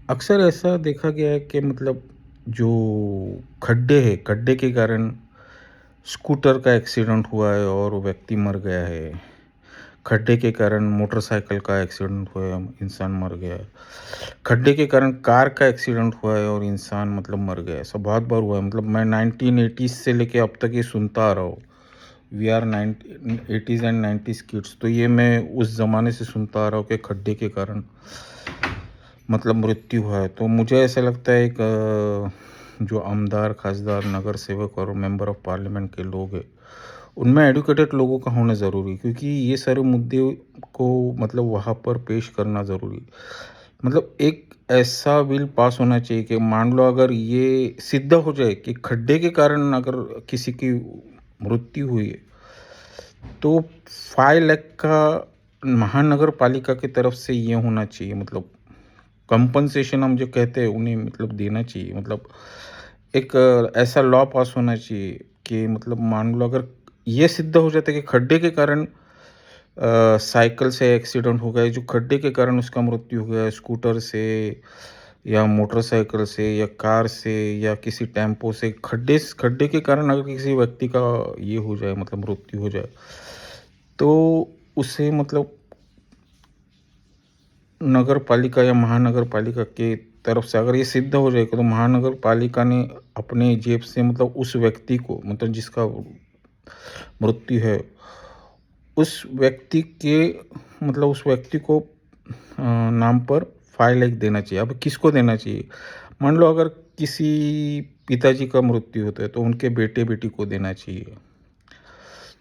अक्सर ऐसा देखा गया है कि मतलब जो खड्डे हैं, खड्डे के कारण स्कूटर का एक्सीडेंट हुआ है और वो व्यक्ति मर गया है। खड्डे के कारण मोटरसाइकिल का एक्सीडेंट हुआ है, इंसान मर गया है। खड्डे के कारण कार का एक्सीडेंट हुआ है और इंसान मतलब मर गया है। ऐसा बहुत बार हुआ है। मतलब मैं 1980s से लेके अब तक ये सुनता आ रहा हूँ। We are 80s and 90s kids, तो ये मैं उस ज़माने से सुनता आ रहा हूँ कि खड्डे के कारण मतलब मृत्यु हुआ है। तो मुझे ऐसा लगता है एक जो आमदार, खासदार, नगर सेवक और मेंबर ऑफ पार्लियामेंट के लोग हैं, उनमें एजुकेटेड लोगों का होना ज़रूरी है, क्योंकि ये सारे मुद्दे को मतलब वहाँ पर पेश करना ज़रूरी है। मतलब एक ऐसा बिल पास होना चाहिए कि मान लो अगर ये सिद्ध हो जाए कि खड्डे के कारण अगर किसी की मृत्यु हुई है, तो 5 लाख का महानगर पालिका की तरफ से ये होना चाहिए। मतलब कंपनसेशन हम जो कहते हैं उन्हें मतलब देना चाहिए। मतलब एक ऐसा लॉ पास होना चाहिए कि मतलब मान लो अगर ये सिद्ध हो जाता है कि खड्डे के कारण साइकिल से एक्सीडेंट हो गया, जो खड्डे के कारण उसका मृत्यु हो गया, स्कूटर से या मोटरसाइकिल से या कार से या किसी टेम्पो से, खड्डे के कारण अगर किसी व्यक्ति का ये हो जाए, मतलब मृत्यु हो जाए, तो उसे मतलब नगर पालिका या महानगर पालिका के तरफ से अगर ये सिद्ध हो जाएगा, तो महानगर पालिका ने अपने जेब से मतलब उस व्यक्ति को, मतलब जिसका मृत्यु है, उस व्यक्ति के मतलब उस व्यक्ति को नाम पर 5 लाख देना चाहिए। अब किसको देना चाहिए? मान लो अगर किसी पिताजी का मृत्यु होता है तो उनके बेटे-बेटी को देना चाहिए।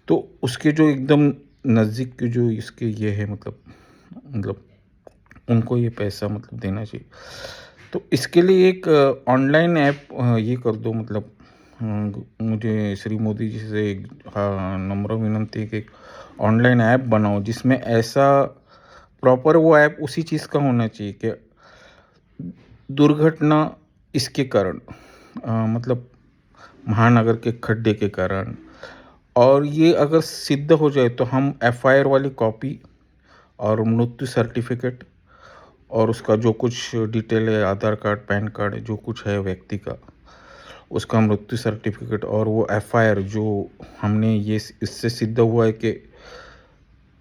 तो उसके जो एकदम नज़दीक के जो इसके ये है, मतलब उनको ये पैसा मतलब देना चाहिए। तो इसके लिए एक ऑनलाइन ऐप ये कर दो। मतलब मुझे श्री मोदी जी से एक हाँ, नम्र विनंती है कि एक ऑनलाइन ऐप बनाओ जिसमें ऐसा प्रॉपर वो ऐप उसी चीज़ का होना चाहिए कि दुर्घटना इसके कारण मतलब महानगर के खड्डे के कारण, और ये अगर सिद्ध हो जाए तो हम एफआईआर वाली कॉपी और मृत्यु सर्टिफिकेट और उसका जो कुछ डिटेल है, आधार कार्ड, पैन कार्ड, जो कुछ है व्यक्ति का, उसका मृत्यु सर्टिफिकेट और वो एफआईआर जो हमने ये इससे सिद्ध हुआ है कि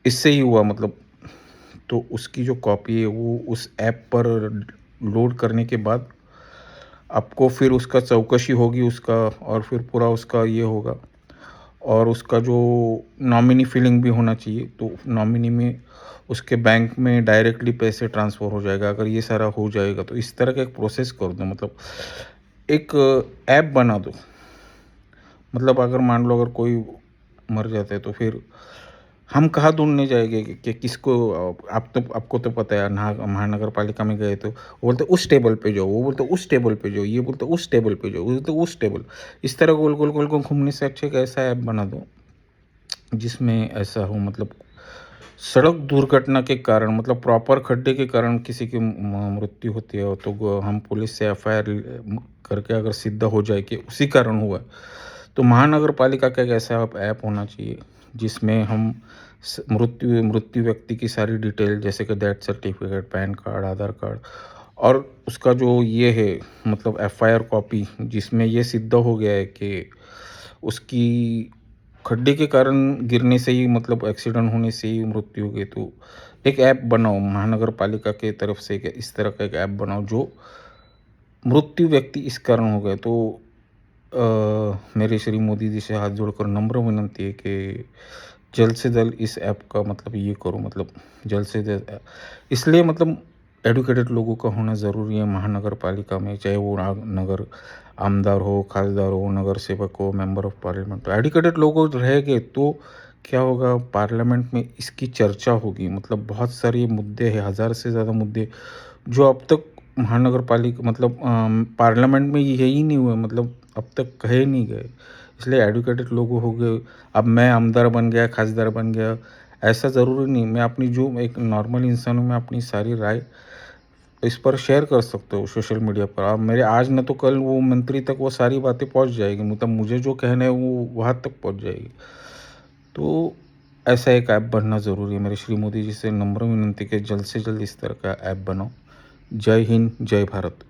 इससे ही हुआ, मतलब तो उसकी जो कॉपी है वो उस ऐप पर लोड करने के बाद आपको फिर उसका चौकशी होगी उसका, और फिर पूरा उसका ये होगा, और उसका जो नॉमिनी फिलिंग भी होना चाहिए, तो नॉमिनी में उसके बैंक में डायरेक्टली पैसे ट्रांसफ़र हो जाएगा। अगर ये सारा हो जाएगा तो इस तरह का एक प्रोसेस कर दो। मतलब एक ऐप बना दो। मतलब अगर मान लो अगर कोई मर जाता है तो फिर हम कहाँ ढूँढने जाएँगे कि किसको आप तो आपको तो पता है, महानगर पालिका में गए तो वो बोलते उस टेबल पे जाओ, वो बोलते उस टेबल पे जाओ, ये बोलते उस टेबल पे जाओ, वो बोलते उस टेबल। इस तरह गोल-गोल घूमने से अच्छा एक ऐसा ऐप बना दो जिसमें ऐसा हो, मतलब सड़क दुर्घटना के कारण, मतलब प्रॉपर खड्डे के कारण किसी की मृत्यु होती है, तो हम पुलिस से एफआईआर करके अगर सिद्ध हो जाए कि उसी कारण हुआ है, तो महानगर पालिका का एक ऐसा ऐप होना चाहिए जिसमें हम मृत्यु मृत्यु व्यक्ति की सारी डिटेल, जैसे कि डेथ सर्टिफिकेट, पैन कार्ड, आधार कार्ड, और उसका जो ये है मतलब एफआईआर कॉपी, जिसमें ये सिद्ध हो गया है कि उसकी खड्डे के कारण गिरने से ही, मतलब एक्सीडेंट होने से ही मृत्यु हो गई, तो एक ऐप बनाओ महानगर पालिका के तरफ से, इस तरह का एक ऐप बनाओ जो मृत्यु व्यक्ति इस कारण हो गए। तो मेरे श्री मोदी जी से हाथ जोड़कर नम्र विनंती है कि जल्द से जल्द इस ऐप का मतलब ये करो। मतलब जल्द से जल्द इसलिए मतलब एडुकेटेड लोगों का होना ज़रूरी है महानगर पालिका में, चाहे वो नगर आमदार हो, खासदार हो, नगर सेवक हो, मेंबर ऑफ पार्लियामेंट हो। एडुकेटेड लोग रहेंगे तो क्या होगा, पार्लियामेंट में इसकी चर्चा होगी। मतलब बहुत सारे मुद्दे हैं, 1000 से ज़्यादा मुद्दे जो अब तक महानगर पालिका मतलब पार्लियामेंट में यही नहीं हुए, मतलब अब तक कहे नहीं गए। इसलिए एडुकेटेड लोग हो गए। अब मैं आमदार बन गया, खासदार बन गया, ऐसा ज़रूरी नहीं। मैं अपनी जो एक नॉर्मल इंसान हूँ, मैं अपनी सारी राय इस पर शेयर कर सकते हो सोशल मीडिया पर। आप मेरे आज न तो कल वो मंत्री तक वो सारी बातें पहुँच जाएगी, मतलब मुझे जो कहना है वो वहाँ तक पहुँच जाएगी। तो ऐसा एक ऐप बनना ज़रूरी है। मेरे श्री मोदी जी से नम्र विनंती कि जल्द से जल्द इस तरह का ऐप बनाओ जय हिंद, जय भारत।